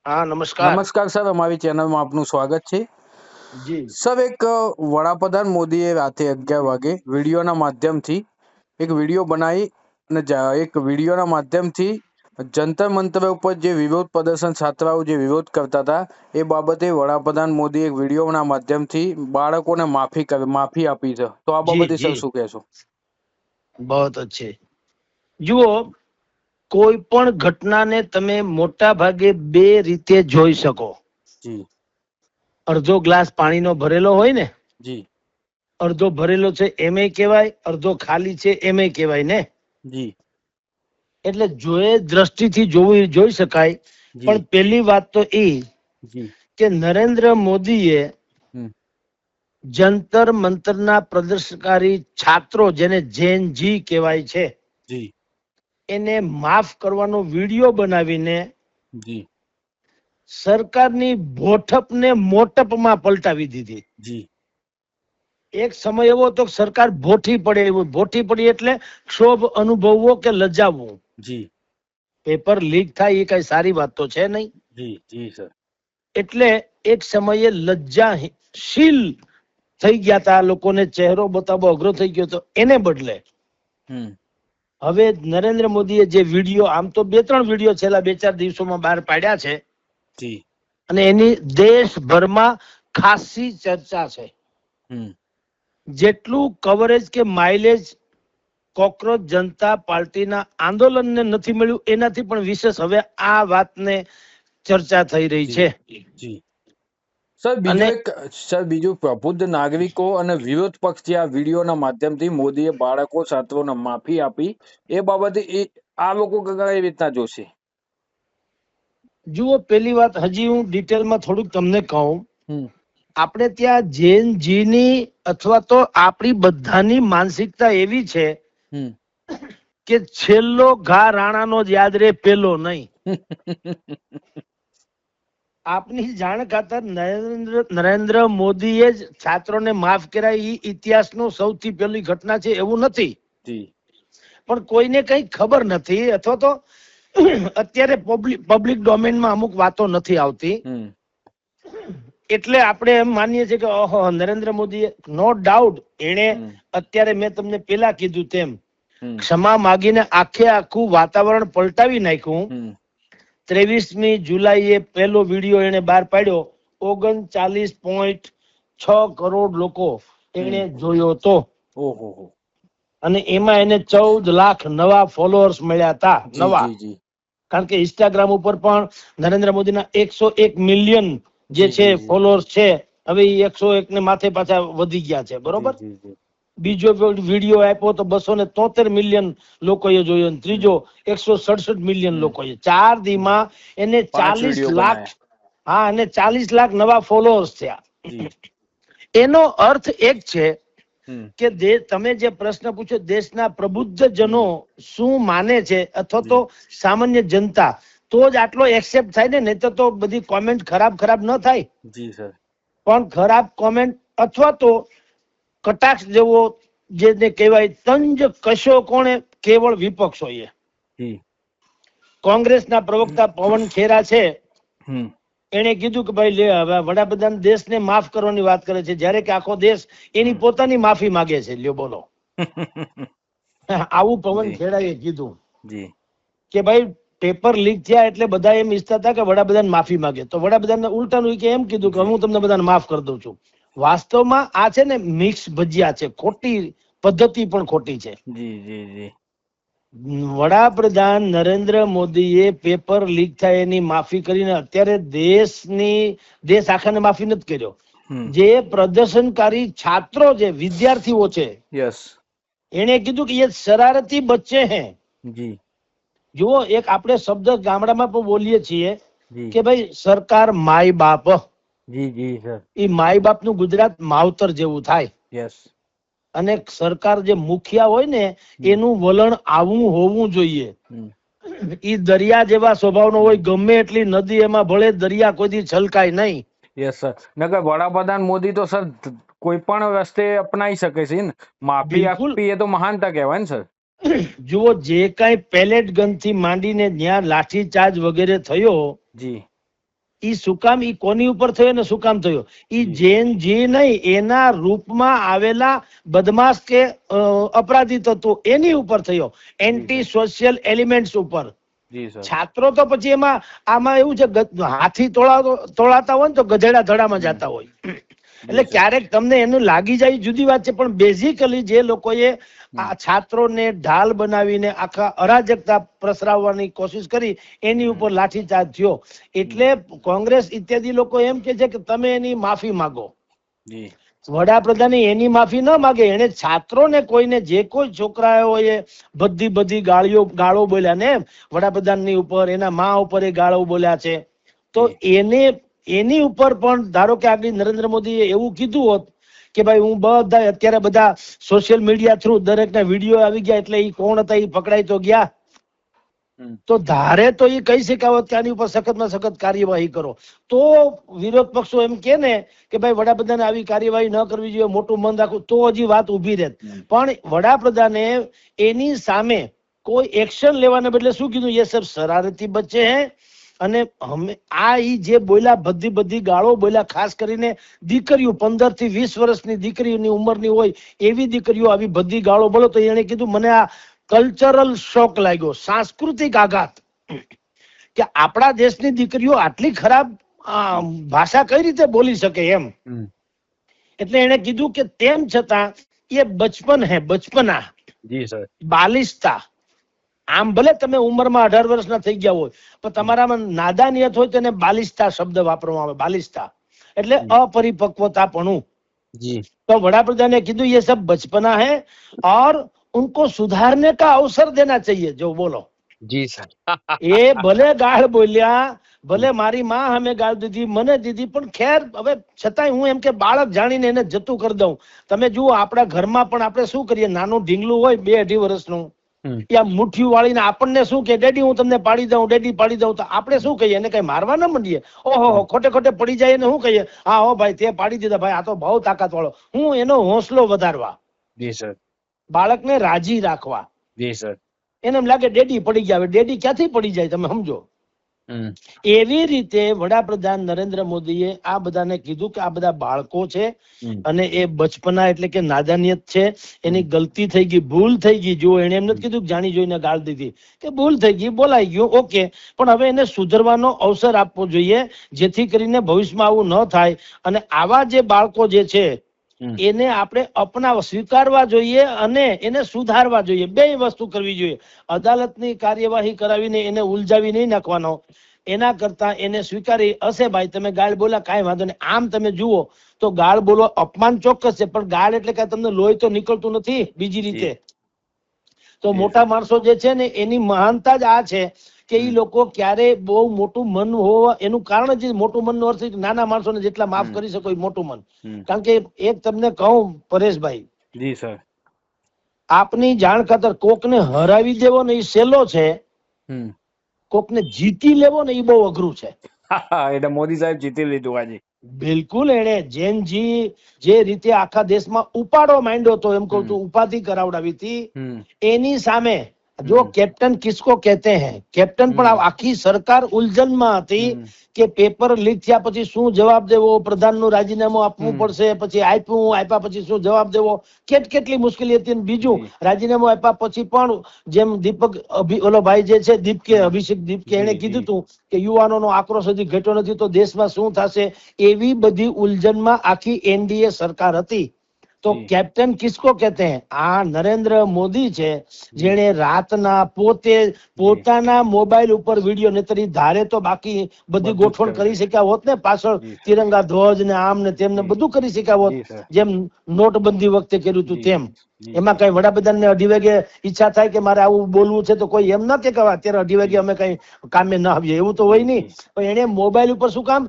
हाँ नमस्कार નમસ્કાર સર, અમારી ચેનલમાં આપનું સ્વાગત છે. जी સર, એક વડાપ્રધાન મોદીએ રાતે 11 વાગે વિડીયોના માધ્યમથી એક વિડીયો બનાવી અને એક વિડીયોના માધ્યમથી જંતર મંતર ઉપર જે વિરોધ પ્રદર્શન છાત્રાઓ જે વિરોધ કરતા હતા એ બાબતે વડાપ્રધાન મોદી એક વિડીયોના માધ્યમથી બાળકોને માફી આપી છે. તો આ जी બાબતે जी સર શું કહેશો? बहुत अच्छे જુઓ કોઈ પણ ઘટનાને તમે મોટા ભાગે બે રીતે જોઈ શકો. જી અડધો ગ્લાસ પાણીનો ભરેલો હોય ને, જી અડધો ભરેલો છે એમે કહેવાય, અડધો ખાલી છે એમે કહેવાય ને. જી એટલે જોએ દ્રષ્ટિથી જોઈ શકાય. જી પણ પહેલી વાત તો એ જી કે નરેન્દ્ર મોદીએ હમ જંતર મંતરના પ્રદર્શનકારી છાત્રો, જેને જેન જી કહેવાય છે, જી એને માફ કરવાનો વિડીયો બનાવીને જી સરકારની ભોઠપને મોટપમાં પલટાવી દીધી. જી એક સમય એવો હતો કે સરકાર ભોઠી પડી એટલે ક્ષોભ અનુભવવો કે લજાવવું. જી પેપર લીક થાય એ કઈ સારી વાત તો છે નહીં. જી જી સર. એટલે એક સમયે લજ્જાશીલ થઈ ગયા હતા, લોકોને ચહેરો બતાવવો અઘરો થઈ ગયો હતો. એને બદલે હમ હવે નરેન્દ્ર મોદીએ જે વિડીયો, આમ તો 2-3 વિડીયો છેલ્લા 2-4 દિવસોમાં બહાર પાડ્યા છે જી અને એની દેશભરમાં ખાસી ચર્ચા છે. હમ જેટલું કવરેજ કે માઇલેજ કોકરોચ જનતા પાર્ટીના આંદોલનને નથી મળ્યું એનાથી પણ વિશેષ હવે આ વાતને ચર્ચા થઈ રહી છે. જી સર, બીજું પ્રબુદ્ધ નાગરિકો અને વિરોધ પક્ષ જે આ વિડીયોના માધ્યમથી મોદીએ બાળકો છાત્રોને માફી આપી એ બાબતે આ લોકો કઈ રીતના જોશે? જુઓ, પેલી વાત હજી હું ડિટેલમાં થોડુંક તમને કહું. હમ આપણે ત્યાં જેન જીની અથવા તો આપણી બધાની માનસિકતા એવી છે હમ કે છેલ્લો ઘા રાણાનો જ યાદ રે, પેલો નહીં. આપની જાણ ખાતર નરેન્દ્ર મોદીએ જ છાત્રોને માફ કર્યા એ ઇતિહાસનું સૌથી પહેલી ઘટના છે એવું નથી. પણ કોઈને કઈ ખબર નથી અથવા તો અત્યારે પબ્લિક ડોમેનમાં અમુક વાતો નથી આવતી. એટલે આપણે એમ માનીએ છીએ કે ઓહો, નરેન્દ્ર મોદીએ, નો ડાઉટ, એને અત્યારે મેં તમને પેલા કીધું તેમ ક્ષમા માગીને આખું વાતાવરણ પલટાવી નાખ્યું. 23મી જુલાઈએ પહેલો વિડીયો એને બહાર પાડ્યો. 39.6 કરોડ લોકો એને જોયો હતો અને એમાં એને 14 લાખ નવા ફોલોઅર્સ મળ્યા હતા. નવા, કારણ કે ઇન્સ્ટાગ્રામ ઉપર પણ નરેન્દ્ર મોદીના 101 મિલિયન જે છે ફોલોઅર્સ છે, હવે 101 ને માથે પાછા વધી ગયા છે. બરોબર. બીજો વિડીયો આપ્યો તો 273 મિલિયન લોકોએ જોયો, ત્રીજો 167 મિલિયન લોકોએ. 4 દીમાં એને 40 લાખ, હા, અને 40 લાખ નવા ફોલોઅર્સ થયા. એનો અર્થ એક છે કે તમે જે પ્રશ્ન પૂછ્યો, દેશના પ્રબુદ્ધ જનો શું માને છે અથવા તો સામાન્ય જનતા, તો જ આટલો એક્સેપ્ટ થાય ને, નહીં તો બધી કોમેન્ટ ખરાબ ન થાય. જી સર. પણ ખરાબ કોમેન્ટ અથવા તો કટાક્ષ જેવો જેને કહેવાય તંજ કશો કોણે? કેવળ વિપક્ષોએ. કોંગ્રેસના પ્રવક્તા પવન ખેરા છે, એને કીધું કે ભાઈ લે, હવે વડાપ્રધાન દેશને માફ કરવાની વાત કરે છે, જ્યારે કે આખો દેશ એની પોતાની માફી માંગે છે. લ્યો બોલો. આવું પવન ખેરાએ કીધું કે ભાઈ પેપર લીક થયા એટલે બધા એમ ઈચ્છતા હતા કે વડાપ્રધાન માફી માંગે, તો વડાપ્રધાનને ઉલટાનું એમ કીધું કે હું તમને બધાને માફ કરી દઉં છું. વાસ્તવમાં આ છે ને મિક્સ ભજીયા છે, ખોટી પદ્ધતિ પણ ખોટી છે. વડાપ્રધાન નરેન્દ્ર મોદીએ પેપર લીક થાય એની માફી કરીને અત્યારે દેશ આખાને માફી નથી કર્યો. જે પ્રદર્શનકારી છાત્રો, જે વિદ્યાર્થીઓ છે, એને કીધું કે એ શરારતી બચ્ચે હે. જુઓ, એક આપણે શબ્દ ગામડામાં પણ બોલીએ છીએ કે ભાઈ સરકાર માય બાપ. એ માય બાપ નું ગુજરાત માવતર જેવું થાય. અને સરકાર જે મુખિયા હોય ને, એનું વલણ આવું હોવું જોઈએ. ઈ દરિયા જેવા સ્વભાવનો હોય, ગમે એટલી નદી એમાં ભળે, દરિયા કોઈ દી છલકાય નહીં. Yes sir. નકર વડાપ્રધાન મોદી તો સર કોઈ પણ રસ્તે અપનાવી શકે છે ને, માફી આપી એ તો મહાનતા કહેવાય ને સર. જુઓ, જે કઈ પેલેટ ગન થી માંડીને ત્યાં લાઠીચાર્જ વગેરે થયો, ઈ શું કામ, ઈ કોની ઉપર થયો ને શું કામ થયો? ઈ જેનજી નહીં, એના રૂપમાં આવેલા બદમાશ કે અપરાધી તત્વો એની ઉપર થયો, એન્ટી સોશિયલ એલિમેન્ટ્સ ઉપર. છાત્રો તો પછી આમાં એવું છે, હાથી તોળાતા હોય ને તો ગધેડા ધડામાં જતા હોય. એટલે ક્યારેક તમને એનું લાગી જાય જુદી વાત છે, પણ બેઝિકલી જે લોકોએ આ છાત્રોને ઢાલ બનાવીને આખા અરાજકતા પ્રસરાવવાની કોશિશ કરી એની ઉપર લાઠીચાર્જ થયો. એટલે કોંગ્રેસ ઇત્યાદિ લોકો એમ કે છે કે તમે એની માફી માંગો. વડાપ્રધાન એની માફી ન માગે, એને છાત્રોને કોઈને જે કોઈ છોકરાઓએ બધી ગાળો બોલ્યા ને વડાપ્રધાનની ઉપર, એના મા ઉપર એ ગાળો બોલ્યા છે, તો એની ઉપર પણ ધારો કે આગળ નરેન્દ્ર મોદીએ એવું કીધું હોત કે ભાઈ હું બધા સોશિયલ મીડિયા થ્રુ દરેકના વિડીયો આવી ગયા, એટલે એ કોણ હતા એ પકડાઈ તો ગયા, તો ધારે તો એ કહી શકાવત કે આની ઉપર સખતમાં સખત કાર્યવાહી કરો. તો વિરોધ પક્ષો એમ કે ને કે ભાઈ વડાપ્રધાને આવી કાર્યવાહી ન કરવી જોઈએ, મોટું મન રાખવું, તો હજી વાત ઉભી રહે. પણ વડાપ્રધાને એની સામે કોઈ એક્શન લેવાને બદલે શું કીધું? ये सब शरारती बच्चे हैं. અને ઈ જે બોલ્યા બધી ગાળો બોલ્યા, ખાસ કરીને દીકરીઓ 15 થી 20 વર્ષની દીકરીની ઉંમરની હોય એવી દીકરીઓ આવી બધી ગાળો બોલો, તો એને કીધું મને આ કલ્ચરલ શોક લાગ્યો, સાંસ્કૃતિક આઘાત, કે આપણા દેશની દીકરીઓ આટલી ખરાબ ભાષા કઈ રીતે બોલી શકે એમ. એટલે એને કીધું કે તેમ છતાં એ બચપન હે, બચપના, બાલિસ્તા. આમ ભલે તમે ઉંમરમાં 18 વર્ષના થઈ ગયા હોય, પણ તમારામાં નાદાનિયત હોય તો એને બાલિસ્તા શબ્દ વાપરવામાં આવે. બાલિસ્તા એટલે अपरिपक्वतापणुं. तो वडाप्रधान ने કીધું ये सब बचपना है और उनको सुधारने का अवसर देना चाहिए. जो बोलो જી સર, એ ભલે ગાળ બોલ્યા, ભલે મારી માં અમે ગાળ દીધી, મને દીધી, પણ ખેર હવે છતાંય હું એમ કે બાળક જાણીને એને જતું કરી દઉં. તમે જુઓ આપણા ઘરમાં પણ આપણે શું કરીએ, નાનું ઢીંગલું હોય 2-2.5 વર્ષનું, ત્યાં મુઠ્ઠી વાળીને આપણને શું કે ડેડી હું તમને પાડી દઉં, ડેડી પાડી દઉં, તો આપણે શું કહીએ? એને કઈ મારવા ના માંડીએ. ઓહો ખોટે પડી જાય ને શું કહીએ? હા હો ભાઈ તે પાડી દીધા, ભાઈ આ તો બહુ તાકાત વાળો. હું એનો હોંસલો વધારવા, બાળકને રાજી રાખવા. એને એમ લાગે ડેડી પડી ગયા. હવે ડેડી ક્યાંથી પડી જાય તમે સમજો. એવી રીતે વડાપ્રધાન નરેન્દ્ર મોદીએ આ બધાને કીધું કે આ બધા બાળકો છે અને એ બચપના એટલે કે નાદાનિયત છે, એની ગલતી થઈ ગઈ, ભૂલ થઈ ગઈ. જો એને એમ નથી કીધું કે જાણી જોઈને ગાળ દીધી, કે ભૂલ થઈ ગઈ, બોલાઈ ગયું, ઓકે, પણ હવે એને સુધરવાનો અવસર આપવો જોઈએ, જેથી કરીને ભવિષ્યમાં આવું ન થાય. અને આવા જે બાળકો જે છે એને આપણે સ્વીકારવા જોઈએ અને એને સુધારવા જોઈએ. બે વસ્તુ કરવી જોઈએ. અદાલતની કાર્યવાહી કરાવીને એને ઉલઝાવી નહીં નાખવાનો, એના કરતા એને સ્વીકારી હશે ભાઈ તમે ગાળ બોલા કાંઈ વાંધો નહીં. આમ તમે જુઓ તો ગાળ બોલો અપમાન ચોક્કસ છે, પણ ગાળ એટલે કે તમને લોહી તો નીકળતું નથી બીજી રીતે. તો મોટા માણસો જે છે ને એની મહાનતા જ આ છે કે એ લોકો ક્યારે બહુ મોટું મન હોવા, એનું કારણ જ મોટું મન નો અર્થ છે નાના માણસોને જેટલા માફ કરી શકો એ મોટું મન. કારણ કે એક તમને કહું પરેશભાઈ, જી સર, આપની જાણ ખાતર કોકને હરાવી દેવો ને એ સહેલો છે, કોકને જીતી લેવો ને એ બહુ અઘરું છે. એટલે મોદી સાહેબ જીતી લીધું આજે. બિલકુલ. એને જેનજી જે રીતે આખા દેશમાં ઉપાડો માંડ્યો હતો, એમ કહું છું ઉપાધિ કરાવડાવી હતી, એની સામે જો કેપ્ટન કિસકો કહેતે हैं, કેપ્ટન પણ આખી સરકાર ઉલઝનમાં હતી કે પેપર લીક થયા પછી શું જવાબ દેવો, પ્રધાનનું રાજીનામું આપવું પડશે, પછી આપ્યા પછી શું જવાબ દેવો, કેટલી મુશ્કેલી હતી. બીજું રાજીનામું આપ્યા પછી પણ જેમ દીપક ઓલો ભાઈ જે છે અભિષેક દીપકે એને કીધું હતું કે યુવાનોનો આક્રોશ હજી ઘટ્યો નથી તો દેશમાં શું થશે, એવી બધી ઉલઝનમાં આખી એનડીએ સરકાર હતી. તો કેપ્ટન કિસકો કહેતે हैं? આ નરેન્દ્ર મોદી છે, જેને રાતના પોતાના મોબાઈલ ઉપર વિડીયો, નહીતર ધારે તો બાકી બધી ગોઠવણ કરી શક્યા હોત ને, પાછળ તિરંગા ધ્વજ ને આમ ને તેમ ને બધું કરી શક્યા હોત, જેમ નોટબંધી વખતે કર્યું હતું તેમ. એમાં કઈ વડાપ્રધાન ને 2:30 વાગે ઈચ્છા થાય કે મારે આવું બોલવું છે તો કોઈ એમ ના કે અત્યારે 2:30 વાગે અમે કઈ કામે ના આવીએ, એવું તો હોય નહીં. પણ એને મોબાઈલ ઉપર શું કામ?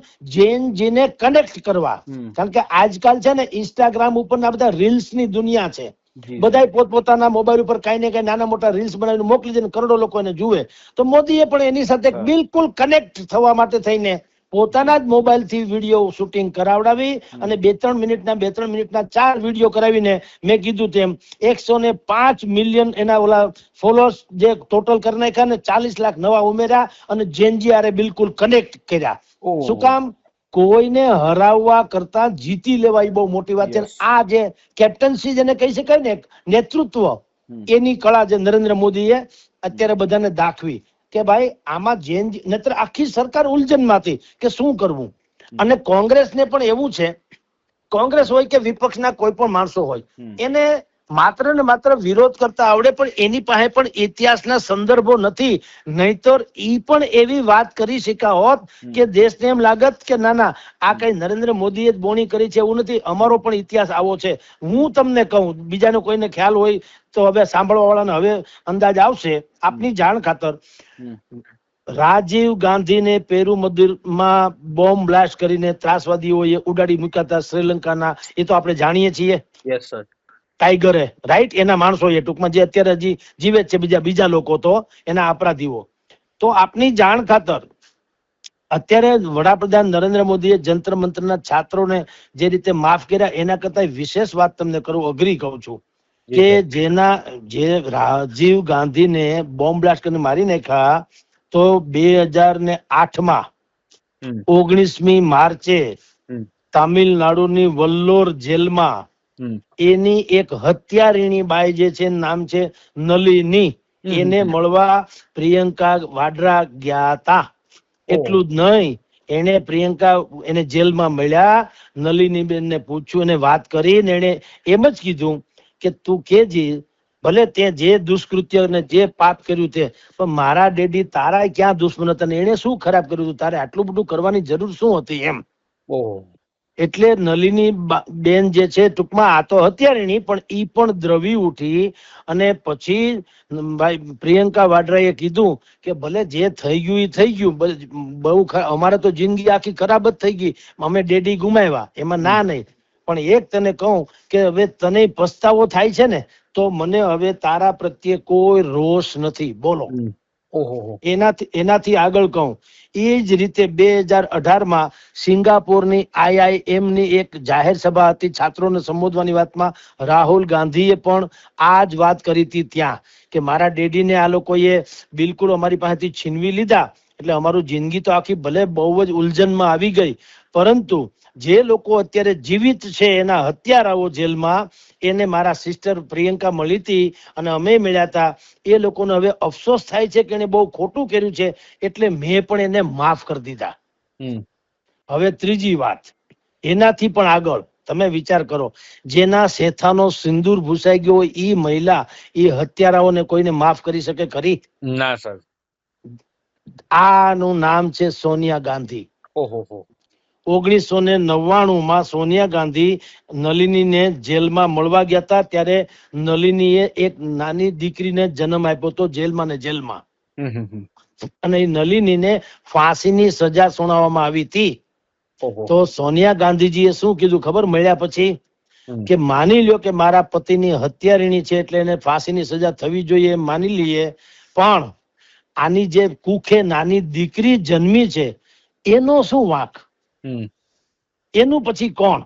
જેને કનેક્ટ કરવા. કારણ કે આજકાલ છે ને ઇન્સ્ટાગ્રામ ઉપર ના બધા રીલ્સ ની દુનિયા છે, બધા પોતપોતાના મોબાઈલ ઉપર કઈ ને કઈ નાના મોટા રીલ્સ બનાવીને મોકલી દે, કરોડો લોકો એને જુએ. તો મોદીએ પણ એની સાથે બિલકુલ કનેક્ટ થવા માટે થઈને પોતાના જ મોબાઈલ થી વિડીયો શૂટિંગ કરાવડાવી અને 2-3 મિનિટના 4 વિડીયો કરાવીને મેં કીધું તેમ 105 મિલિયન એના ઓલા ફોલોઅર્સ જે ટોટલ કરી નાખ્યા ને 40 લાખ નવા ઉમેર્યા અને જેનજી આરે બિલકુલ કનેક્ટ કર્યા. શું કામ? કોઈને હરાવવા કરતા જીતી લેવા એ બહુ મોટી વાત છે. આ જે કેપ્ટનસી જેને કહી શકાય ને, નેતૃત્વ, એની કળા જે નરેન્દ્ર મોદીએ અત્યારે બધાને દાખવી કે ભાઈ આમાં નહીતર આખી સરકાર ઉલઝનમાં હતી કે શું કરવું. અને કોંગ્રેસને પણ એવું છે, કોંગ્રેસ હોય કે વિપક્ષના કોઈ પણ માણસો હોય, એને માત્ર ને માત્ર વિરોધ કરતા આવડે, પણ એની પાસે પણ ઇતિહાસના સંદર્ભો નથી. નહીતર ઈ પણ એવી વાત કરી શક્યા હોત કે દેશને એમ લાગત કે ના ના, આ કઈ નરેન્દ્ર મોદીએ જ બોણી કરી છે એવું નથી, અમારો પણ ઇતિહાસ આવો છે. હું તમને કહું, બીજાને કોઈને ખ્યાલ હોય તો હવે સાંભળવા વાળાને હવે અંદાજ આવશે. આપની જાણ ખાતર, રાજીવ ગાંધીને પેરુમદુરમાં બોમ્બ બ્લાસ્ટ કરીને ત્રાસવાદીઓએ ઉડાડી મૂક્યા હતા શ્રીલંકાના, એ તો આપણે જાણીએ છીએ. ટાઈગરે, રાઈટ, એના માણસો એ ટૂંકમાં જે અત્યારે હજી જીવે છે, બીજા લોકો તો એના અપરાધીઓ. તો આપની જાણ ખાતર, અત્યારે વડાપ્રધાન નરેન્દ્ર મોદીએ જંતર મંતરના છાત્રોને જે રીતે માફ કર્યા, એના કરતા વિશેષ વાત તમને કરું, અઘરી કહું છું કે જે રાજીવ ગાંધીને બોમ્બ બ્લાસ્ટ કરીને મારી નાખ્યા, તો 2008માં 19મી માર્ચે તામિલનાડુની વલ્લોર જેલમાં એની એક હત્યારીણી બાઈ જે છે, નામ છે નલિની, એને મળવા પ્રિયંકા વાડ્રા ગયા હતા. એટલું જ નહીં, એને જેલમાં મળ્યા, નલિની બેન ને પૂછ્યું, એને વાત કરીને એને એમ જ કીધું કે તું કેજી, ભલે તે જે દુષ્કૃત્ય ને જે પાપ કર્યું તે, પણ મારા ડેડી તારા ક્યાં દુશ્મન હતા ને એને શું ખરાબ કર્યું હતું, તારે આટલું બધું કરવાની જરૂર શું હતી એમ. એટલે નલિની બેન જે છે, ટૂંકમાં આ તો હત્યારીણી, પણ ઈ પણ દ્રવી ઉઠી. અને પછી ભાઈ પ્રિયંકા વાડ્રાએ કીધું કે ભલે જે થઈ ગયું એ થઈ ગયું, બહુ અમારે તો જિંદગી આખી ખરાબ જ થઈ ગઈ, અમે ડેડી ગુમાવ્યા, એમાં ના નહીં, પણ એક તને કહું કે હવે તને પસ્તાવો થાય છે ને, તો મને હવે તારા પ્રત્યે કોઈ રોષ નથી. બોલો, એનાથી આગળ કહું, એ જ રીતે 2018માં સિંગાપોરની IIM ની એક જાહેર સભા હતી, છાત્રોને સંબોધવાની વાતમાં રાહુલ ગાંધીએ પણ આ જ વાત કરી હતી ત્યાં, કે મારા ડેડીને આ લોકોએ બિલકુલ અમારી પાસેથી છીનવી લીધા, એટલે અમારું જિંદગી તો આખી ભલે બહુ જ ઉલઝનમાં આવી ગઈ, પરંતુ જે લોકો અત્યારે જીવિત છે, એના હત્યારાઓ જેલમાં, એને મારા સિસ્ટર પ્રિયંકા મળી હતી અને અમે મળ્યા હતા. એ લોકોને હવે અફસોસ થાય છે કે એને બહુ ખોટું કર્યું છે, એટલે મેં પણ એને માફ કરી દીધા. હવે ત્રીજી વાત, એનાથી પણ આગળ તમે વિચાર કરો, જેના શેથાનો સિંદૂર ભૂસાઈ ગયો હોય એ મહિલા, એ હત્યારાઓને કોઈને માફ કરી શકે ખરી? ના સર. આનું નામ છે સોનિયા ગાંધી. 1999માં સોનિયા ગાંધી નલિનીને જેલમાં મળવા ગયા હતા, ત્યારે નલિનીએ એક નાની દીકરીને જન્મ આપ્યો હતો જેલમાં ને જેલમાં, અને એ નલિનીને ફાંસીની સજા સુનાવવામાં આવી હતી. તો સોનિયા ગાંધીજીએ શું કીધું ખબર મળ્યા પછી? કે માની લ્યો કે મારા પતિની હત્યારીણી છે, એટલે એને ફાંસીની સજા થવી જોઈએ એમ માની લઈએ, પણ આની જે કુખે નાની દીકરી જન્મી છે, એનો શું વાંક? એનું પછી કોણ?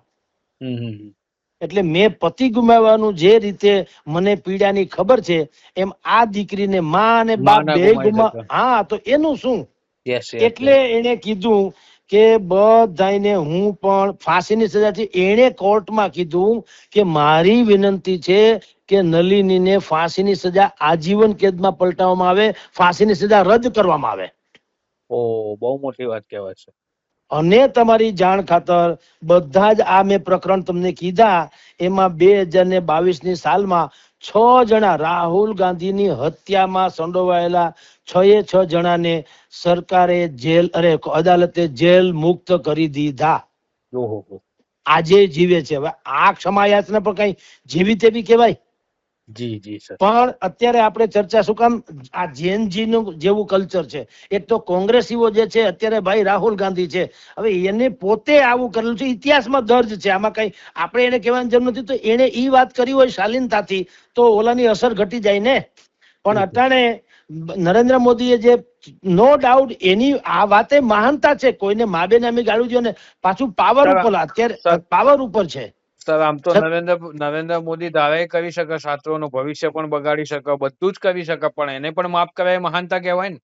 એટલે મેં પતિ ગુમાવવાનું જે રીતે મને પીડાની ખબર છે, એમ આ દીકરીને માં અને બાપ બે હા, તો એનું શું? એટલે એને કીધું કે બધાને હું પણ ફાંસીની સજાથી, એણે કોર્ટમાં કીધું કે મારી વિનંતી છે કે નલિનીને ફાંસીની સજા આજીવન કેદમાં પલટાવવામાં આવે, ફાંસીની સજા રદ કરવામાં આવે. બહુ મોટી વાત કહેવાય છે. અને તમારી જાણ ખાતર, બધા જ આ મેં પ્રકરણ તમને કીધા, એમાં 2022ની સાલમાં 6 જણા રાહુલ ગાંધીની હત્યામાં સંડોવાયેલા 6 જણાને સરકારે અદાલતે જેલ મુક્ત કરી દીધા. આજે જીવે છે. હવે આ ક્ષમા યાચના પણ કઈ જેવી તેવી કહેવાય? પણ અત્યારે આપણે ચર્ચા શું કામ, આ જેનજી નું જેવું કલ્ચર છે. એક તો કોંગ્રેસીઓ જે છે અત્યારે ભાઈ રાહુલ ગાંધી છે, હવે એને પોતે આવું કરેલું છે, ઇતિહાસમાં દર્જ છે, આમાં કઈ આપણે એને કહેવાની જરૂર નથી. તો એને ઈ વાત કરી હોય શાલીનતાથી, તો ઓલાની અસર ઘટી જાય ને. પણ અટાણે નરેન્દ્ર મોદીએ જે, નો ડાઉટ એની આ વાતે મહાનતા છે, કોઈને મા બે નામે ગાળું જોઈએ ને, પાછું પાવર ઉપર, અત્યારે પાવર ઉપર છે. સર, આમ તો નરેન્દ્ર મોદી દાવે કરી શકે, છાત્રોનું ભવિષ્ય પણ બગાડી શકે, બધું જ કરી શકે, પણ એને પણ માફ કરાય મહાનતા કહેવાય ને.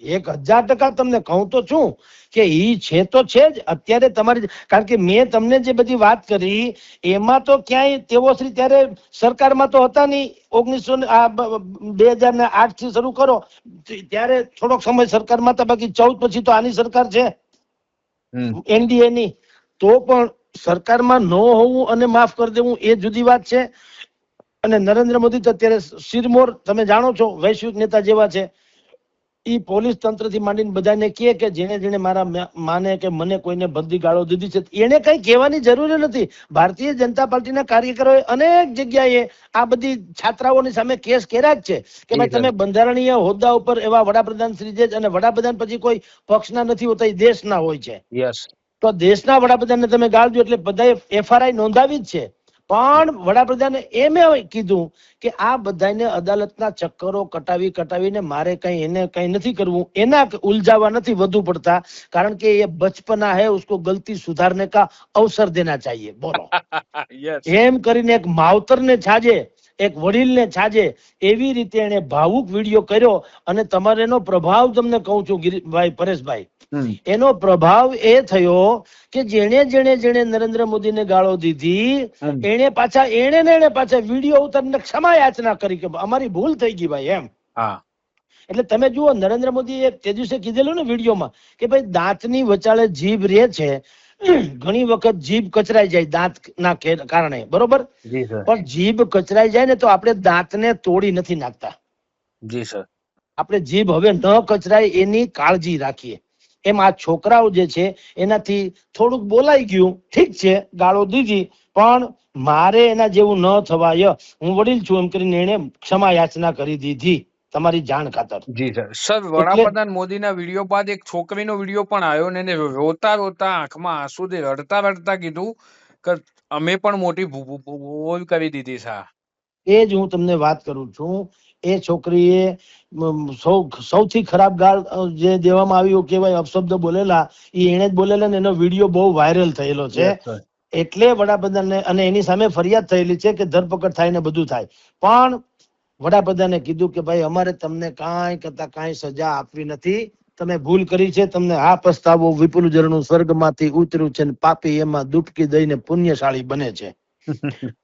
1000% તમને કહું તો છું કે ઈ છે તો છે જ અત્યારે તમારી, કારણ કે મેં તમને જે બધી વાત કરી એમાં તો ક્યાંય તેવો શ્રી ત્યારે સરકારમાં તો હતા નહીં. 2008 થી શરૂ કરો ત્યારે થોડોક સમય સરકારમાં હતા, બાકી 14 પછી તો આની સરકાર છે એનડીએ ની. તો પણ સરકારમાં ન હોવું અને માફ કરી દેવું એ જુદી વાત છે. અને નરેન્દ્ર મોદી તો અત્યારે શિરમોર તમે જાણો છો વૈશ્વિક નેતા જેવા છે. ઈ પોલીસ તંત્ર થી માંડીને બધાને કહે કે જેને જેને મારા માને કે મને કોઈને ભદ્દી ગાળો દીધી છે એને કઈ કહેવાની જરૂર નથી. ભારતીય જનતા પાર્ટીના કાર્યકરોએ અનેક જગ્યાએ આ બધી છાત્રાઓની સામે કેસ કર્યા જ છે કે ભાઈ તમે બંધારણીય હોદ્દા ઉપર એવા વડાપ્રધાન શ્રી જે, અને વડાપ્રધાન પછી કોઈ પક્ષના નથી હોતા, એ દેશના હોય છે. તો દેશના વડાપ્રધાનને તમે ગાળ દો એટલે બધાએ એફઆરઆઈ નોંધાવી જ છે. પણ વડાપ્રધાને એમ કીધું કે આ બધાને અદાલતના ચક્કરો કટાવીને મારે કઈ એને કઈ નથી કરવું, એના ઉલઝાવા નથી વધુ પડતા, કારણ કે એ બચપના હે, ઉસકો ગલતી સુધારને કા અવસર દેના चाहिए. બોલો એમ કરીને એક માવતરને છાજે, એક વડીલને છાજે એવી રીતે એને ભાવુક વિડીયો કર્યો. અને તમારે એનો પ્રભાવ તમને કહું છું ગિરીશભાઈ, પરેશભાઈ, એનો પ્રભાવ એ થયો કે જેણે નરેન્દ્ર મોદીને ગાળો દીધી એને પાછા વિડીયો ઉતારીને ક્ષમા યાચના કરી કે અમારી ભૂલ થઈ ગઈ ભાઈ એમ. એટલે તમે જુઓ નરેન્દ્ર મોદીએ તે દિવસે કીધેલું ને વિડીયોમાં કે ભાઈ દાંતની વચાળે જીભ રે છે, ઘણી વખત જીભ કચરાઈ જાય દાંત ના કારણે, બરોબર, પણ જીભ કચરાઈ જાય ને તો આપણે દાંતને તોડી નથી નાખતા. આપણે જીભ હવે ન કચરાય એની કાળજી રાખીએ. એમ આ છોકરાઓ જે છે એનાથી થોડુંક બોલાઈ ગયું, ઠીક છે, ગાળો દીધી, પણ મારે એના જેવું ન થવાય, હું વડીલ છું એમ કરીને એને ક્ષમા યાચના કરી દીધી તમારી જાણ ખાતર. સર, વડાપ્રધાન મોદીના વિડીયો બાદ એક છોકરીનો વિડીયો પણ આવ્યો ને એને રોતા આંખમાં આંસુથી રડતા કીધું કે અમે પણ મોટી ભૂલ કરી દીધી છે. એ જ હું તમને વાત કરું છું. એ છોકરીએ સૌથી ખરાબ ગાળ જે દેવામાં આવ્યું કેવાય અપશબ્દ બોલેલા એને જ બોલેલા ને એનો વિડીયો બહુ વાયરલ થયેલો છે. એટલે વડાપ્રધાનને અને એની સામે ફરિયાદ થયેલી છે કે ધરપકડ થાય ને બધું થાય. પણ વડાપ્રધાને કીધું કે ભાઈ અમારે તમને કાંઈ કરતા કાંઈ સજા આપવી નથી, તમે ભૂલ કરી છે, તમને આ પસ્તાવો વિપુલ ઝરણું સ્વર્ગમાંથી ઉતર્યું છે, પાપી એમાં ડૂબકી દઈને પુણ્યશાળી બને છે.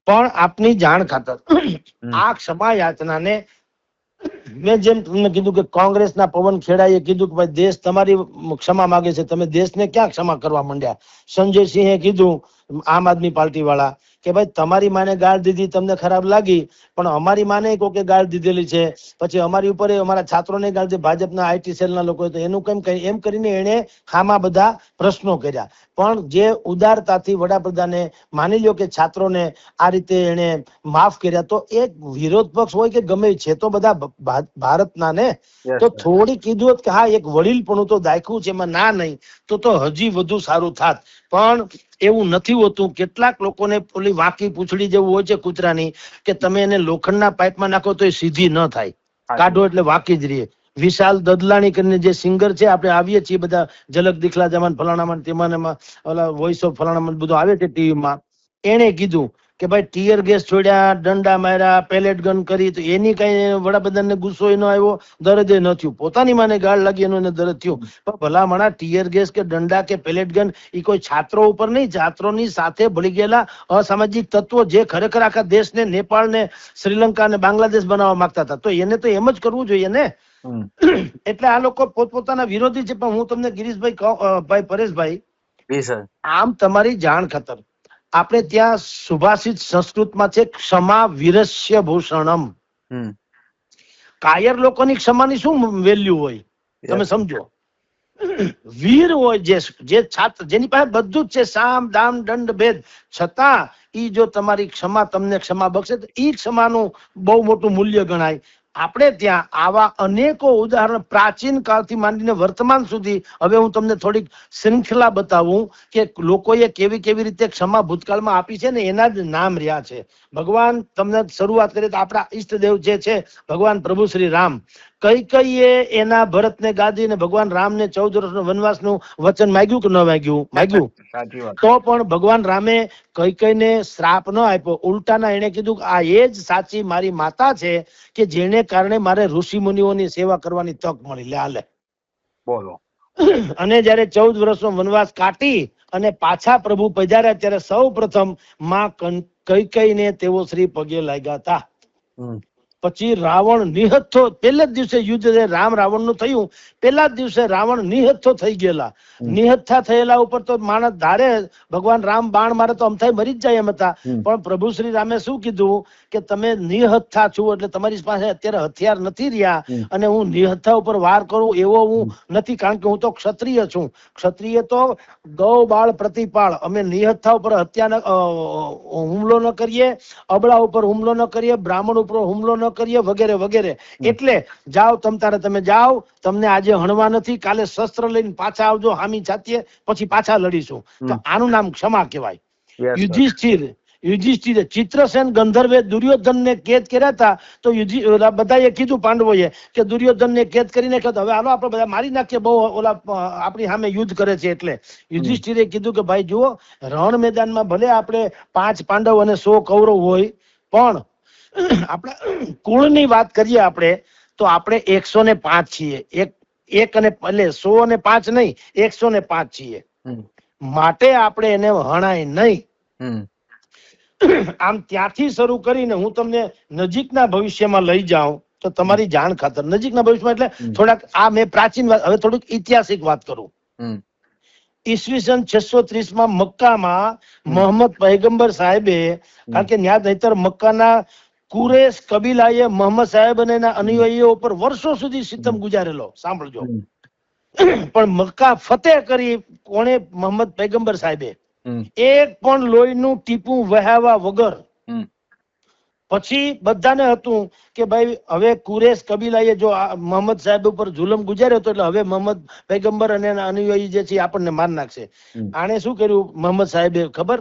પણ આપની જાણ ખાતર આ ક્ષમા યાચનાને મેં જેમ તમને કીધું કે કોંગ્રેસના પવન ખેડાએ કીધું કે ભાઈ દેશ તમારી ક્ષમા માંગે છે, તમે દેશને ક્યાં ક્ષમા કરવા માંડ્યા. સંજય સિંહે કીધું, આમ આદમી પાર્ટી વાળા, કે ભાઈ તમારી માને ગાળ દીધી, તમને ખરાબ લાગી, પણ અમારી માને કોકે ગાળ દીધેલી છે, પછી અમારી ઉપર અમારા છાત્રોને ગાળ દીધી, ભાજપના આઈટી સેલના લોકો, તો એનું કેમ કહે, એમ કરીને એને હામાં બધા પ્રશ્નો કર્યા. પણ જે ઉદારતાથી વડાપ્રધાને માની લ્યો કે છાત્રોને આ રીતે એને માફ કર્યા, તો એક વિરોધ પક્ષ હોય કે ગમે છે તો બધા ભારતના ને, તો થોડી કીધું કે હા એક વડીલપણું તો દાખ્યું છે એમાં ના નહીં તો હજી વધુ સારું થાત. પણ એવું નથી હોતું. કેટલાક લોકોને ઓલી વાંકી પૂંછડી જેવું હોય છે કૂતરાની, કે તમે એને લોખંડના પાઇપમાં નાખો તો એ સીધી ન થાય, કાઢો એટલે વાંકી જ રહે. વિશાલ દદલાણી કરીને જે સિંગર છે, આપણે આવીએ છીએ બધા ઝલક દિખલા જમાન ફલાણામાં તેમાં ઓલા વોઇસ ઓફ ફલાણામાં બધું આવે છે ટીવીમાં, એને કીધું કે ભાઈ ટીયર ગેસ છોડ્યા, દંડા માર્યા, પેલેટ ગન કરી, તો એની કઈ વડાપ્રધાનને ગુસ્સો ન આવ્યો, દર્દ ન થયું. પોતાની માને ગાળ લાગી એનું એને દર્દ થયું. પણ ભલામણા ટીયર ગેસ કે દંડા કે પેલેટ ગન એ કોઈ છાત્રો ઉપર નહીં, છાત્રોની સાથે ભળી ગયેલા અસામાજિક તત્વો જે ખરેખર આખા દેશને, નેપાળને, શ્રીલંકા ને બાંગ્લાદેશ બનાવવા માંગતા હતા, તો એને તો એમ જ કરવું જોઈએ ને. એટલે આ લોકો પોતપોતાના વિરોધી છે. પણ હું તમને ગિરીશભાઈ ભાઈ, પરેશભાઈ, આમ તમારી જાણ ખાતર આપણે ત્યાં સુભાષિત સંસ્કૃતમાં છે, ક્ષમા વીરસ્ય ભૂષણમ. કાયર લોકોની ક્ષમાની શું વેલ્યુ હોય તમે સમજો. વીર હોય જે છાત્ર, જેની પાસે બધું જ છે, સામ દામ દંડ ભેદ, છતાં ઈ જો તમારી ક્ષમા તમને ક્ષમા બક્ષે તો ઈ ક્ષમાનું બહુ મોટું મૂલ્ય ગણાય. આપણે ત્યાં આવા અનેકો ઉદાહરણ પ્રાચીન કાળથી માંડીને વર્તમાન સુધી, હવે હું તમને થોડીક શૃંખલા બતાવું કે લોકોએ કેવી કેવી રીતે ક્ષમા ભૂતકાળમાં આપી છે ને એના જ નામ રહ્યા છે. ભગવાન, તમને શરૂઆત કરીએ તો આપણા ઈષ્ટદેવ જે છે ભગવાન પ્રભુ શ્રી રામ, કઈકઈએ એના ભરતને ગાદી ને ભગવાન રામને 14 વર્ષનો વનવાસનું વચન માંગ્યું કે ન માંગ્યું? માંગ્યું. તો પણ ભગવાન રામે કઈકઈને શ્રાપ ન આપ્યો, ઉલટાના એને કીધું કે આ એ જ સાચી મારી માતા છે કે જેને કારણે મારે ઋષિ મુનિઓની સેવા કરવાની તક મળી. લે હાલે, બોલો. અને જયારે 14 વર્ષનો વનવાસ કાટી અને પાછા પ્રભુ પધાર્યા ત્યારે સૌ પ્રથમ માં કૈકેયીને તેઓ શ્રી પગે લાગ્યા હતા. પછી રાવણ નિહત્થો, પહેલા જ દિવસે યુદ્ધ રામ રાવણ નું થયું, પહેલા જ દિવસે રાવણ નિહત્થો થઈ ગયેલા. નિહત્થા થયેલા ઉપર તો માણસ ધારે ભગવાન રામ બાણ મારે તો અમથાય મરી જ જાય એમ હતા, પણ પ્રભુ શ્રી રામે શું કીધું કે તમે નિહત્થા છો એટલે તમારી પાસે અત્યારે હથિયાર નથી રહ્યા અને હું નિહત્થા ઉપર વાર કરું એવો હું નથી, કારણ કે હું તો ક્ષત્રિય છું. ક્ષત્રિય તો ગૌ બાળ પ્રતિપાળ, અમે નિહત્થા ઉપર હત્યા હુમલો ન કરીએ, અબળા ઉપર હુમલો ન કરીએ, બ્રાહ્મણ ઉપર હુમલો ન કરીએ, વગેરે વગેરે. એટલે જાઓ તમે જાઓ, તમને આજે હણવા નથી, કાલે શસ્ત્ર લઈને પાછા આવજો, હામી છાતીએ, પછી પાછા લડીશું. તો આનું નામ ક્ષમા કહેવાય. યુધિષ્ઠિરે ચિત્રસેન ગંધર્વે દુર્યોધન ને કેદ કર્યા હતા, તો બધાએ કીધું પાંડવોએ કે દુર્યોધન ને કેદ કરીને હવે હાલો આપણે બધા મારી નાખીએ, બહુ ઓલા આપણી સામે યુદ્ધ કરે છે. એટલે યુધિષ્ઠિરે કીધું કે ભાઈ જુઓ, રણ મેદાનમાં ભલે આપણે 5 પાંડવ અને 100 કૌરવ હોય, પણ આપણા કુળની વાત કરીએ આપણે તો આપણે 105 છીએ. એક અને એટલે 100 અને 5 નહીં, 105 છીએ. માટે આપણે એને હણાય નહીં. આમ ત્યાંથી શરૂ કરીને હું તમને નજીકના ભવિષ્યમાં લઈ જાઉં તો તમારી જાણ ખાતર, નજીકના ભવિષ્યમાં એટલે થોડાક આ મેં પ્રાચીન વાત, હવે થોડુંક ઐતિહાસિક વાત કરું. ઈસવીસન 630 માં મક્કામાં મોહમ્મદ પૈગંબર સાહેબે, કારણ કે ન્યા નહીતર મક્કાના કુરેશ કબીલાએ મોહમ્મદ સાહેબ અને એના અનુયાયીઓ ઉપર વર્ષો સુધી સિતમ ગુજારેલો, સાંભળજો. પણ મક્કા ફતેહ કરી કોણે? મોહમ્મદ પૈગંબર સાહેબે. એક પણ લોહીનું ટીપું વહાવ્યા વગર. પછી બધાને હતું કે ભાઈ હવે કુરેશ કબીલાએ જો મોહમ્મદ સાહેબ ઉપર જુલમ ગુજાર્યો હતો, એટલે હવે મોહમ્મદ પૈગંબર અને એના અનુયાયી જે છે આપણને માર નાખશે. આને શું કર્યું મોહમ્મદ સાહેબે ખબર?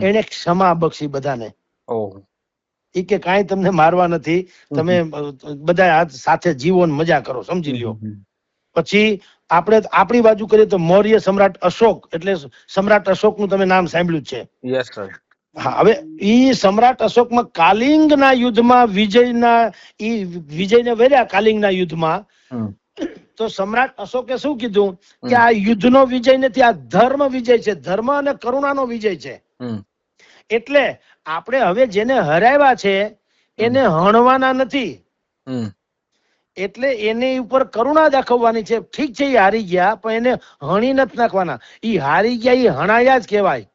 એને ક્ષમા બક્ષી બધાને. એ કે કાંઈ તમને મારવા નથી, તમે બધા સાથે જીવો ને મજા કરો, સમજી લ્યો. પછી આપણે આપણી બાજુ કરીએ તો મૌર્ય સમ્રાટ અશોક, એટલે સમ્રાટ અશોક નું તમે નામ સાંભળ્યું છે? Yes sir. હા, હવે ઈ સમ્રાટ અશોકમાં કાલિંગના યુદ્ધમાં વિજયને વેર્યા. કાલિંગના યુદ્ધમાં તો સમ્રાટ અશોકે શું કીધું કે આ યુદ્ધનો વિજય નથી, આ ધર્મ વિજય છે, ધર્મ અને કરુણાનો વિજય છે. એટલે આપણે હવે જેને હરાવ્યા છે એને હણવાના નથી, એટલે એની ઉપર કરુણા દાખવવાની છે. ઠીક છે, એ હારી ગયા, પણ એને હણી નથી નાખવાના. ઈ હારી ગયા, એ હણાયા જ કહેવાય.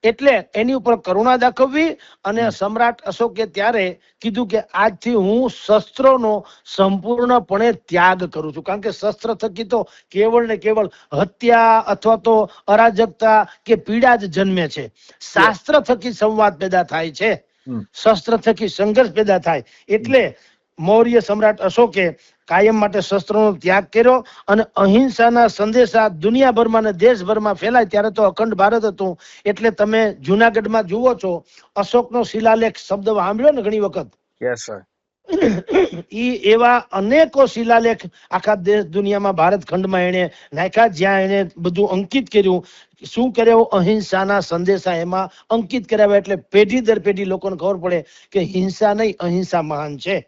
એટલે એની ઉપર કરુણા દાખવવી. અને સમ્રાટ અશોકે ત્યારે કીધું કે આજથી હું શસ્ત્રોનો સંપૂર્ણપણે ત્યાગ કરું છું, કારણ કે શસ્ત્ર થકી તો કેવળ ને કેવળ હત્યા અથવા તો અરાજકતા કે પીડા જ જન્મે છે. શાસ્ત્ર થકી સંવાદ પેદા થાય છે, શસ્ત્ર થકી સંઘર્ષ પેદા થાય. એટલે મૌર્ય સમ્રાટ અશોકે કાયમ માટે શસ્ત્રોનો ત્યાગ કર્યો અને અહિંસાના સંદેશા દુનિયાભરમાં અને દેશભરમાં ફેલાય. ત્યારે તો અખંડ ભારત હતું. એટલે તમે જુનાગઢમાં જુઓ છો, અશોકનો શિલાલેખ શબ્દ સાંભળ્યો ને ઘણી વખત? Yes sir. ઈ એવા અનેકો શિલાલેખ આખા દેશ દુનિયામાં ભારત ખંડમાં એને નાખ્યા, જ્યાં એને બધું અંકિત કર્યું. શું કર્યું? અહિંસાના સંદેશા એમાં અંકિત કર્યા. એટલે પેઢી દર પેઢી લોકોને ખબર પડે કે હિંસા નહીં, અહિંસા મહાન છે.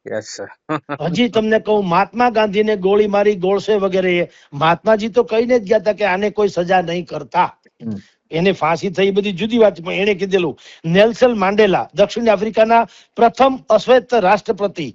હજી તમને કહું, મહાત્મા ગાંધીને ગોળી મારી ગોળસે વગેરે, મહાત્માજી તો કહીને જ ગયા હતા કે આને કોઈ સજા નહીં કરતા. એને ફાંસી થઈ બધી જુદી વાત, પણ એને કીધેલું. નેલ્સન માંડેલા, દક્ષિણ આફ્રિકાના પ્રથમ અશ્વેત રાષ્ટ્રપતિ,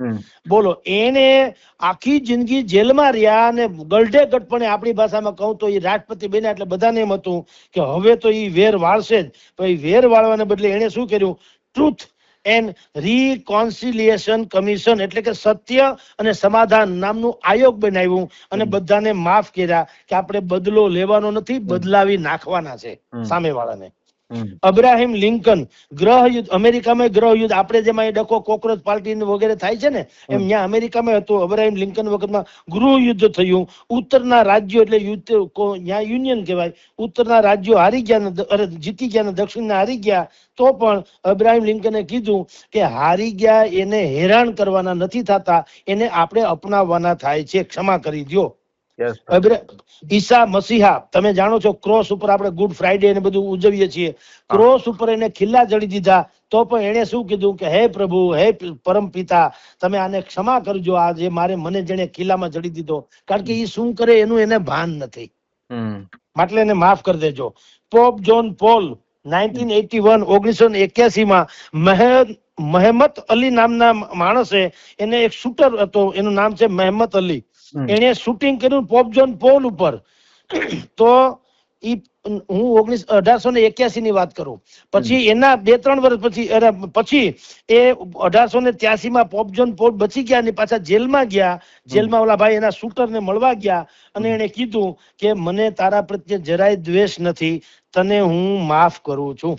બોલો, એને આખી જિંદગી જેલમાં રહ્યા અને ગળઢે ગઢપણે, આપણી ભાષામાં કહું તો એ રાષ્ટ્રપતિ બન્યા એટલે બધાને એમ હતું કે હવે તો એ વેર વાળશે જ. પણ એ વેર વાળવાને બદલે એને શું કર્યું? ટ્રુથ એન્ડ રિકોન્સિલિએશન કમિશન, એટલે કે સત્ય અને સમાધાન નામનું આયોગ બનાવ્યું અને બધાને માફ કર્યા કે આપણે બદલો લેવાનો નથી, બદલાવી નાખવાના છે સામેવાળાને. અબ્રાહિમ લિંકન, ગ્રહ યુદ્ધ, અમેરિકામાં ગ્રહ યુદ્ધ, આપણે જેમાં ડકો કોકરોચ પાર્ટી વગેરે થાય છે ને, એમ ત્યાં અમેરિકામાં હતું. અબ્રાહિમ લિંકન વખતમાં ગૃહ યુદ્ધ થયું. ઉત્તરના રાજ્યો, એટલે યુદ્ધ ત્યાં યુનિયન કહેવાય, ઉત્તરના રાજ્યો હારી ગયા, જીતી ગયા, દક્ષિણના હારી ગયા. તો પણ અબ્રાહિમ લિંકને કીધું કે હારી ગયા એને હેરાન કરવાના નથી થતા, એને આપણે અપનાવવાના થાય છે, ક્ષમા કરી દો. Yes sir. ઈસા મસીહા, તમે જાણો છો ક્રોસ ઉપર આપણે ગુડ ફ્રાઈડે ને બધું ઉજવીએ છીએ, ક્રોસ ઉપર એને ખીલ્લા જડી દીધા, તો પણ એને શું કીધું કે હે પ્રભુ, હે પરમ પિતા, તમે આને ક્ષમા કરજો, આ જે મને જેને ખીલ્લામાં જડી દીધો, કારણ કે એ શું કરે એનું એને ભાન નથી, એટલે એને માફ કરી દેજો. પોપ જોન પોલ 1981 માં મહેમત અલી નામના માણસે, એને એક શૂટર હતો, એનું નામ છે મહેમત અલી, એને શૂટિંગ કર્યું પોપ જોન પોલ ઉપર. તો હું 1881 ની વાત કરું, પછી એના 2-3 વર્ષ પછી એ 1883 માં પોપ જોન પોલ બચી ગયા ને પાછા જેલમાં ગયા. જેલમાં ઓલા ભાઈ એના શૂટર ને મળવા ગયા અને એને કીધું કે મને તારા પ્રત્યે જરાય દ્વેષ નથી, તને હું માફ કરું છું.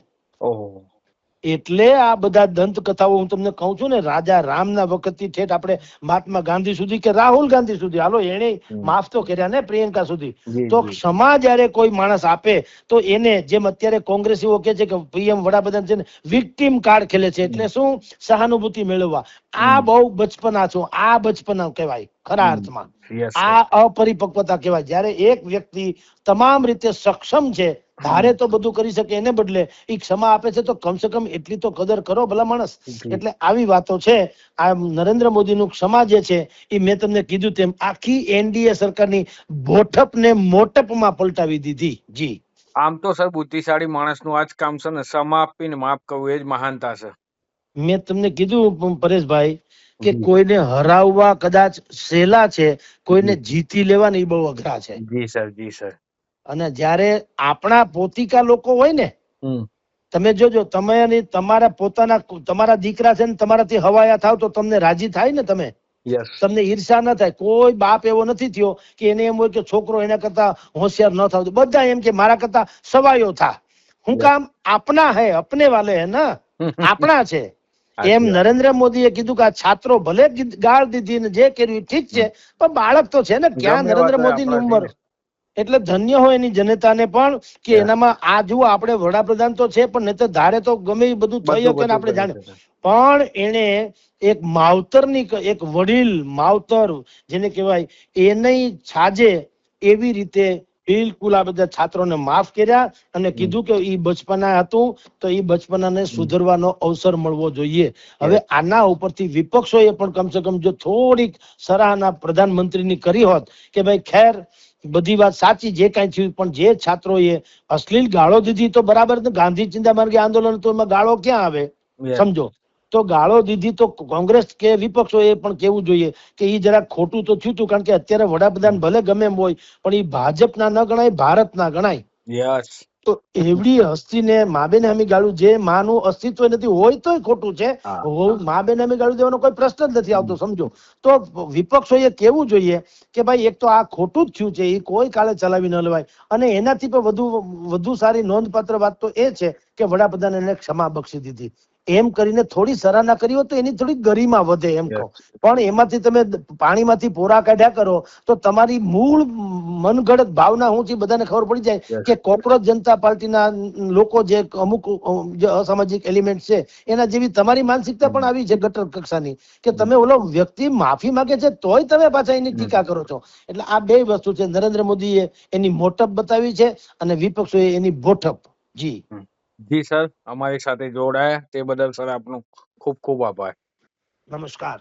એટલે આ બધા દંત કથાઓ હું તમને કહું છું ને, રાજા રામના વખતથી ઠેઠ આપણે મહાત્મા ગાંધી સુધી કે રાહુલ ગાંધી સુધી, હાલો એને માફ તો કર્યા ને, પ્રિયંકા સુધી. તો ક્ષમા જયારે કોઈ માણસ આપે તો એને, જેમ અત્યારે કોંગ્રેસીઓ કે છે કે પીએમ વડાપ્રધાન છે ને વિક્ટીમ કાર્ડ ખેલે છે, એટલે શું, સહાનુભૂતિ મેળવવા. આ બહુ બચપના છો, આ બચપના કહેવાય ખરા અર્થમાં. આ અપરિપક્વતા કહેવાય. જયારે એક વ્યક્તિ તમામ રીતે સક્ષમ છે, ધારે તો બધું કરી શકે, એને બદલે એ ક્ષમા આપે છે, તો કમસે કમ એટલી તો કદર કરો ભલા માણસ. એટલે આવી વાતો છે. આ નરેન્દ્ર મોદીનું ક્ષમા જે છે એ મેં તમને કીધું તેમ આખી એનડીએ સરકારની બોઠપને મોટપમાં પલટાવી દીધી. જી, આમ તો સર બુદ્ધિશાળી માણસનું આ જ કામ છે ને, ક્ષમા આપીને માફ કરવું, એ જ મહાનતા છે. મેં તમને કીધું પરેશભાઈ કે કોઈને હરાવવા કદાચ સહેલા છે, કોઈને જીતી લેવા એ બહુ અઘરા છે. જી સર, જી સર. અને જયારે આપણા પોતિકા લોકો હોય ને, તમે જોજો, તમે તમારા પોતાના તમારા દીકરા છે ને તમારાથી હવાયા થાવ તો તમને રાજી થાય ને, તમને ઈર્ષા ન થાય. કોઈ બાપ એવો નથી થયો કે એને એમ હોય કે છોકરો એના કરતા હોશિયાર ન થાવ, બધા એમ કે મારા કરતા સવાયો થા. હું કામ, આપના હે, અપને વાલે હે ના, આપણા છે. એમ નરેન્દ્ર મોદીએ કીધું કે આ છાત્રો ભલે ગાળ દીધી ને જે કર્યું ઠીક છે, પણ બાળક તો છે ને. ક્યાં નરેન્દ્ર મોદીની ઉંમર, એટલે ધન્ય હોય એની જનતાને પણ કે એનામાં આ જુઓ, આપણે વડાપ્રધાન તો છે પણ નહીં તો ધારે તો ગમે એ બધું થઈ શકે ને આપણે જાણે. પણ એને એક માવતરની, એક વડીલ માવતર જેને કહેવાય, એને છાજે એવી રીતે બિલકુલ આ બધા છાત્રોને માફ કર્યા અને કીધું કે ઈ બચપના હતું તો ઈ બચપનાને સુધરવાનો અવસર મળવો જોઈએ. હવે આના ઉપરથી વિપક્ષોએ પણ કમસે કમ જો થોડીક સરાહના પ્રધાનમંત્રીની કરી હોત કે ભાઈ ખેર બધી વાત સાચી, જે કઈ થયું, પણ જે છાત્રોએ અશ્લીલ ગાળો દીધી તો બરાબર, ગાંધી ચિંતા માર્ગે આંદોલન તો એમાં ગાળો ક્યાં આવે, સમજો. તો ગાળો દીધી તો કોંગ્રેસ કે વિપક્ષોએ પણ કેવું જોઈએ કે ઈ જરા ખોટું તો થયું હતું, કારણ કે અત્યારે વડાપ્રધાન ભલે ગમે એમ હોય પણ ઈ ભાજપના ન ગણાય, ભારતના ગણાય. તો એવડી હસ્તીને મા બેને અમે ગાળું, જે માનું અસ્તિત્વ નથી હોય તોય ખોટું છે, મા બેને અમે ગાળું દેવાનો કોઈ પ્રશ્ન જ નથી આવતો, સમજો. તો વિપક્ષોએ કેવું જોઈએ કે ભાઈ એક તો આ ખોટું જ થયું છે, એ કોઈ કાળે ચલાવી ન લેવાય. અને એનાથી પણ વધુ સારી નોંધપાત્ર વાત તો એ છે કે વડાપ્રધાન એને ક્ષમા બક્ષી દીધી. એમ કરીને થોડી સરાહના કરી હોત તો એની થોડી ગરિમા વધે એમ કહો. પણ એમાંથી તમે પાણીમાંથી પોરા કાઢ્યા કરો તો તમારી મૂળ મનગઢત ભાવના શું છે બધાને ખબર પડી જાય કે કોકરોચ જનતા પાર્ટીના લોકો જે અમુક જે અસામાજિક એલિમેન્ટ છે એના જેવી તમારી માનસિકતા પણ આવી છે ગટર કક્ષાની, કે તમે ઓલો વ્યક્તિ માફી માંગે છે તોય તમે પાછા એની ટીકા કરો છો. એટલે આ બે વસ્તુ છે, નરેન્દ્ર મોદીએ એની મોટપ બતાવી છે અને વિપક્ષોએ એની બોઠપ. જી જી સર, અમારી સાથે જોડાયા તે બદલ સર આપનો ખૂબ ખૂબ આભાર. નમસ્કાર.